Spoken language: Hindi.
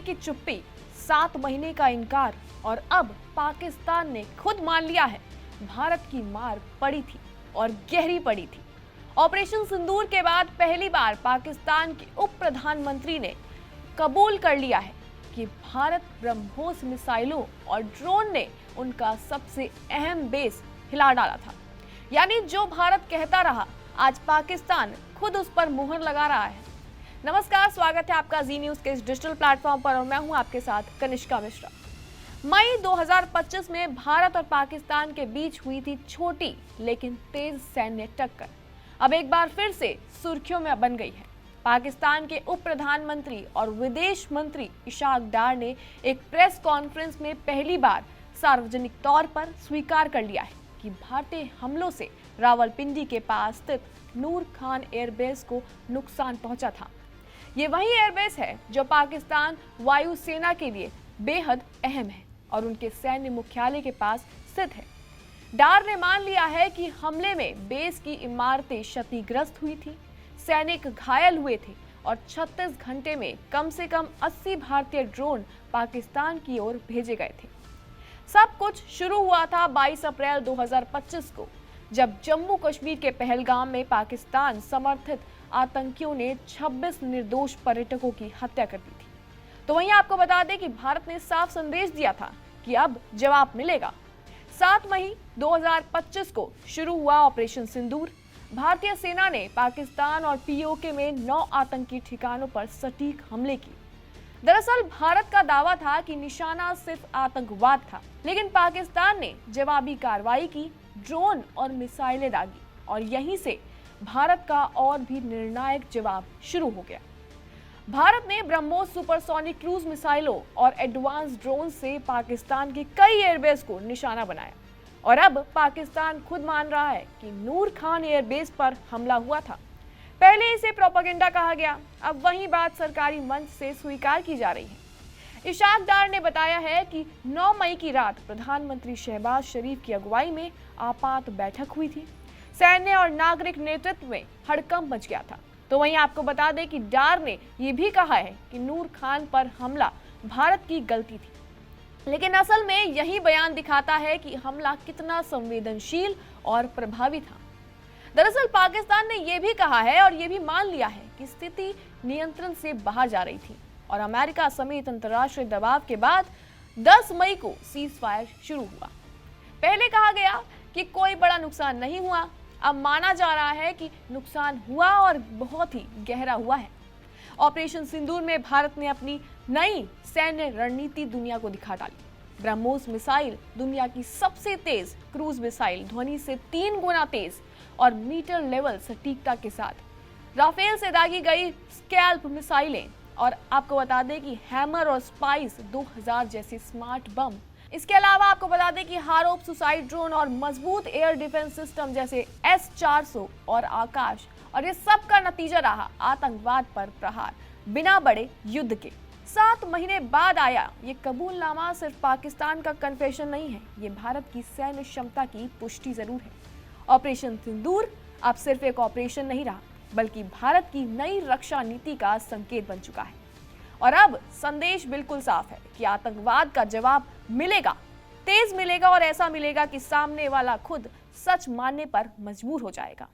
की चुप्पी, 7 महीने का इनकार और अब पाकिस्तान ने खुद मान लिया है भारत की मार पड़ी थी और गहरी पड़ी थी। ऑपरेशन सिंदूर के बाद पहली बार पाकिस्तान के उप प्रधानमंत्री ने कबूल कर लिया है कि भारत ब्रह्मोस मिसाइलों और ड्रोन ने उनका सबसे अहम बेस हिला डाला था। यानी जो भारत कहता रहा, आज पाकिस्तान खुद उस पर मुहर लगा रहा है। नमस्कार, स्वागत है आपका जी न्यूज के इस डिजिटल प्लेटफॉर्म पर और मैं हूं आपके साथ कनिष्का मिश्रा। मई 2025 में भारत और पाकिस्तान के बीच हुई थी छोटी लेकिन तेज सैन्य टक्कर। अब एक बार फिर से सुर्खियों में बन गई है। पाकिस्तान के उप प्रधानमंत्री और विदेश मंत्री इशाक डार ने एक प्रेस कॉन्फ्रेंस में पहली बार सार्वजनिक तौर पर स्वीकार कर लिया है कि भारतीय हमलों से रावलपिंडी के पास स्थित नूर खान एयरबेस को नुकसान पहुंचा था। ये वही एयरबेस है जो पाकिस्तान वायुसेना के लिए बेहद अहम है और उनके सैन्य मुख्यालय के पास स्थित है। डार ने मान लिया है कि हमले में बेस की इमारतें क्षतिग्रस्त हुई थी, सैनिक घायल हुए थे और 36 घंटे में कम से कम 80 भारतीय ड्रोन पाकिस्तान की ओर भेजे गए थे। सब कुछ शुरू हुआ था 22 अप्रैल 2025 को, जब जम्मू कश्मीर के पहलगाम में पाकिस्तान समर्थित आतंकियों ने 26 निर्दोष पर्यटकों की हत्या कर दी थी। तो वहीं आपको बता दें कि भारत ने साफ संदेश दिया था कि अब जवाब मिलेगा। 7 मई 2025 को शुरू हुआ ऑपरेशन सिंदूर। भारतीय सेना ने पाकिस्तान और पीओके में 9 आतंकी ठिकानों पर सटीक हमले किए। दरअसल भारत का दावा था कि निशाना सिर्फ आतंकवाद था, लेकिन पाकिस्तान ने जवाबी कार्रवाई की, ड्रोन और मिसाइलें दागी और यहीं से भारत का और भी निर्णायक जवाब शुरू हो गया। भारत ने ब्रह्मोस सुपरसोनिक क्रूज मिसाइलों और एडवांस ड्रोन से पाकिस्तान के कई एयरबेस को निशाना बनाया और अब पाकिस्तान खुद मान रहा है कि नूर खान एयरबेस पर हमला हुआ था। पहले इसे प्रोपेगेंडा कहा गया, अब वही बात सरकारी मंच से स्वीकार की जा रही है। इशाक डार ने बताया है कि 9 मई की रात प्रधानमंत्री शहबाज शरीफ की अगुवाई में आपात बैठक हुई थी। सैन्य और नागरिक नेतृत्व में हड़कंप मच गया था। तो वहीं आपको बता दें कि डार ने यह भी कहा है कि नूर खान पर हमला भारत की गलती थी, लेकिन असल में यही बयान दिखाता है कि हमला कितना संवेदनशील और प्रभावी था। दरअसल पाकिस्तान ने यह भी कहा है और यह भी मान लिया है कि स्थिति नियंत्रण से बाहर जा रही थी और अमेरिका समेत अंतर्राष्ट्रीय दबाव के बाद 10 मई को सीज फायर शुरू हुआ। पहले कहा गया कि कोई बड़ा नुकसान नहीं हुआ, अब माना जा रहा है कि नुकसान हुआ और बहुत ही गहरा हुआ है। ऑपरेशन सिंदूर में भारत ने अपनी नई सैन्य रणनीति दुनिया को दिखा डाली। ब्रह्मोस मिसाइल दुनिया की सबसे तेज क्रूज मिसाइल, ध्वनि से 3 गुना तेज और मीटर लेवल सटीकता के साथ। राफेल से दागी गई स्कैल्प मिसाइलें और आपको बता दें कि हैमर और स्पाइस 2000 जैसे स्मार्ट बम। इसके अलावा आपको बता दें कि हारोप सुसाइड ड्रोन और मजबूत एयर डिफेंस सिस्टम जैसे S-400 और आकाश, और ये सब का नतीजा रहा आतंकवाद पर प्रहार बिना बड़े युद्ध के। 7 महीने बाद आया ये कबूलनामा सिर्फ पाकिस्तान का कन्फेशन नहीं है, ये भारत की सैन्य क्षमता की पुष्टि जरूर है। ऑपरेशन सिंदूर अब सिर्फ एक ऑपरेशन नहीं रहा, बल्कि भारत की नई रक्षा नीति का संकेत बन चुका है। और अब संदेश बिल्कुल साफ है कि आतंकवाद का जवाब मिलेगा, तेज मिलेगा और ऐसा मिलेगा कि सामने वाला खुद सच मानने पर मजबूर हो जाएगा।